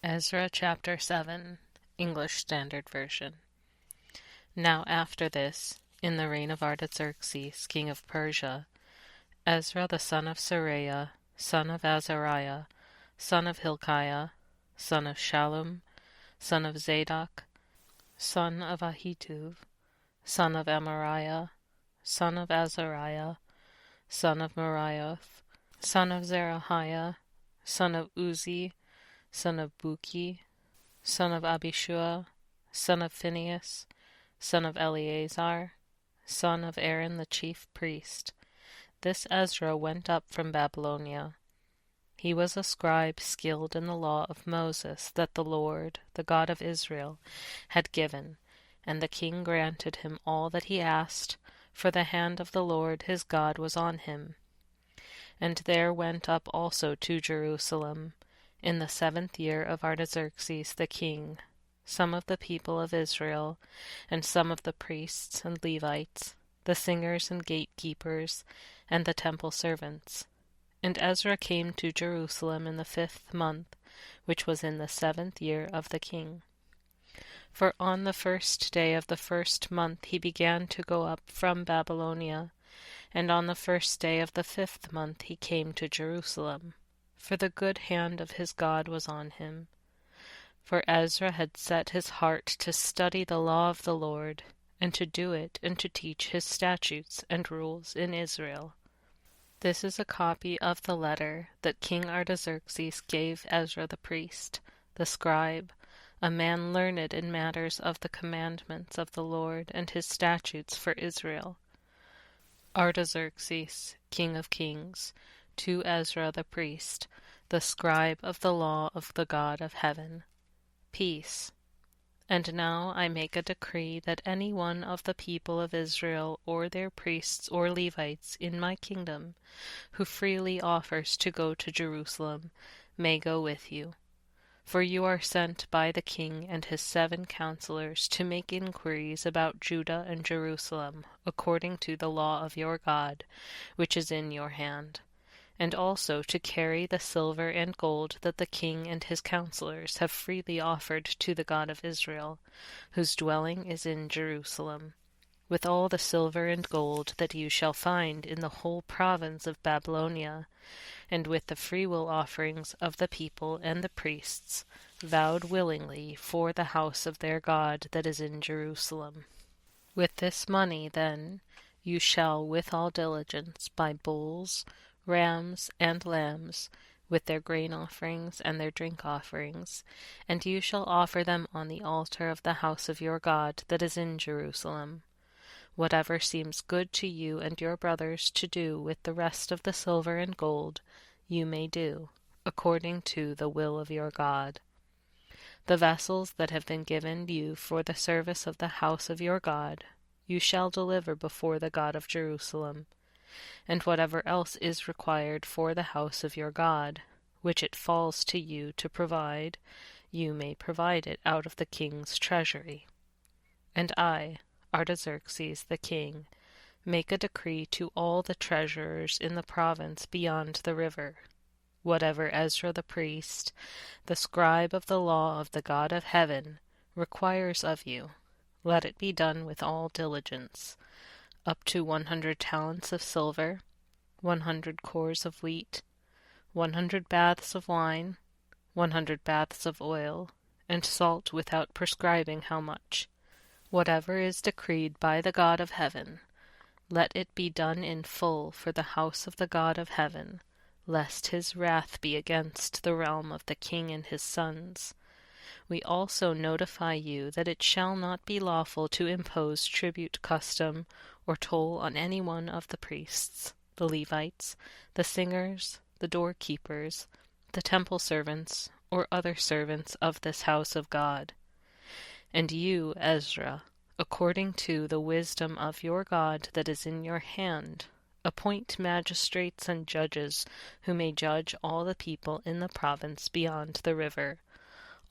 Ezra chapter 7, English Standard Version. Now after this, in the reign of Artaxerxes, king of Persia, Ezra the son of Seraiah, son of Azariah, son of Hilkiah, son of Shallum, son of Zadok, son of Ahitub, son of Amariah, son of Azariah, son of Meraioth, son of Zerahiah, son of Uzzi, son of Buki, son of Abishua, son of Phinehas, son of Eleazar, son of Aaron the chief priest. This Ezra went up from Babylonia. He was a scribe skilled in the law of Moses that the Lord, the God of Israel, had given, and the king granted him all that he asked, for the hand of the Lord his God was on him. And there went up also to Jerusalem, in the 7th year of Artaxerxes the king, some of the people of Israel, and some of the priests and Levites, the singers and gatekeepers, and the temple servants. And Ezra came to Jerusalem in the 5th month, which was in the 7th year of the king. For on the 1st day of the 1st month he began to go up from Babylonia, and on the 1st day of the 5th month he came to Jerusalem, for the good hand of his God was on him. For Ezra had set his heart to study the law of the Lord, and to do it, and to teach his statutes and rules in Israel. This is a copy of the letter that King Artaxerxes gave Ezra the priest, the scribe, a man learned in matters of the commandments of the Lord and his statutes for Israel. Artaxerxes, king of kings, to Ezra the priest, the scribe of the law of the God of heaven. Peace. And now I make a decree that any one of the people of Israel, or their priests or Levites in my kingdom, who freely offers to go to Jerusalem, may go with you. For you are sent by the king and his 7 counselors to make inquiries about Judah and Jerusalem, according to the law of your God, which is in your hand, and also to carry the silver and gold that the king and his counselors have freely offered to the God of Israel, whose dwelling is in Jerusalem, with all the silver and gold that you shall find in the whole province of Babylonia, and with the freewill offerings of the people and the priests, vowed willingly for the house of their God that is in Jerusalem. With this money, then, you shall with all diligence buy bulls, rams, and lambs, with their grain offerings and their drink offerings, and you shall offer them on the altar of the house of your God that is in Jerusalem. Whatever seems good to you and your brothers to do with the rest of the silver and gold, you may do, according to the will of your God. The vessels that have been given you for the service of the house of your God, you shall deliver before the God of Jerusalem, and whatever else is required for the house of your God, which it falls to you to provide, you may provide it out of the king's treasury. And I, Artaxerxes the king, make a decree to all the treasurers in the province beyond the river. Whatever Ezra the priest, the scribe of the law of the God of heaven, requires of you, let it be done with all diligence, up to 100 talents of silver, 100 cores of wheat, 100 baths of wine, 100 baths of oil, and salt without prescribing how much. Whatever is decreed by the God of heaven, let it be done in full for the house of the God of heaven, lest his wrath be against the realm of the king and his sons. We also notify you that it shall not be lawful to impose tribute custom or toll on any one of the priests, the Levites, the singers, the doorkeepers, the temple servants, or other servants of this house of God. And you, Ezra, according to the wisdom of your God that is in your hand, appoint magistrates and judges who may judge all the people in the province beyond the river,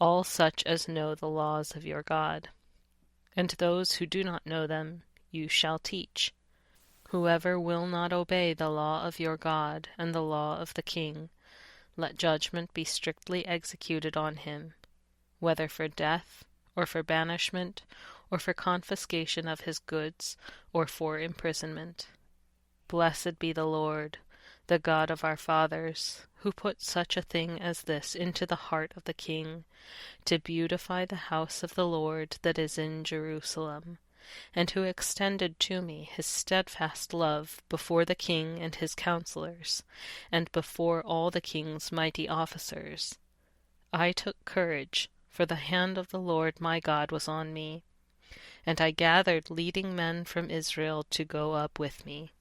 all such as know the laws of your God. And those who do not know them you shall teach. Whoever will not obey the law of your God and the law of the king, let judgment be strictly executed on him, whether for death, or for banishment, or for confiscation of his goods, or for imprisonment. Blessed be the Lord, the God of our fathers, who put such a thing as this into the heart of the king, to beautify the house of the Lord that is in Jerusalem, and who extended to me his steadfast love before the king and his counselors, and before all the king's mighty officers. I took courage, for the hand of the Lord my God was on me, and I gathered leading men from Israel to go up with me.